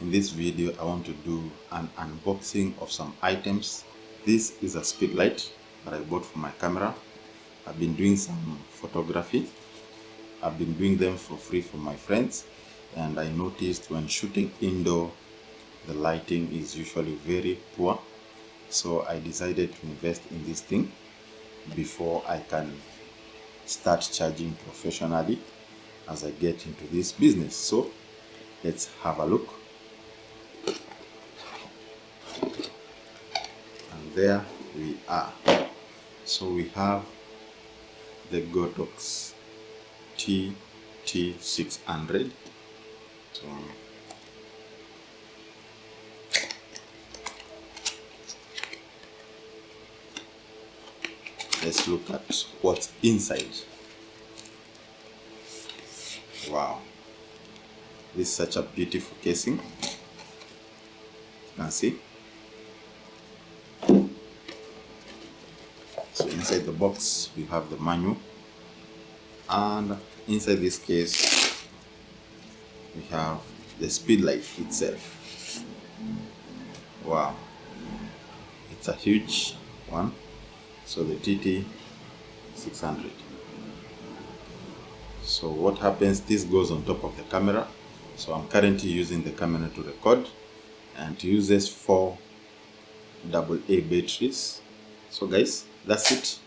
In this video, I want to do an unboxing of some items. This is a Speedlite that I bought for my camera. I've been doing some photography. I've been doing them for free for my friends, and I noticed when shooting indoor, the lighting is usually very poor. So I decided to invest in this thing before I can start charging professionally as I get into this business. So let's have a look. And there we are. So we have the Godox TT600. So let's look at what's inside. Wow, this is such a beautiful casing. You can see. So inside the box we have the manual, and inside this case we have the Speedlite itself. Wow, it's a huge one. So the TT600. So what happens, this goes on top of the camera. So I'm currently using the camera to record, and it uses 4 AA batteries. So guys, that's it.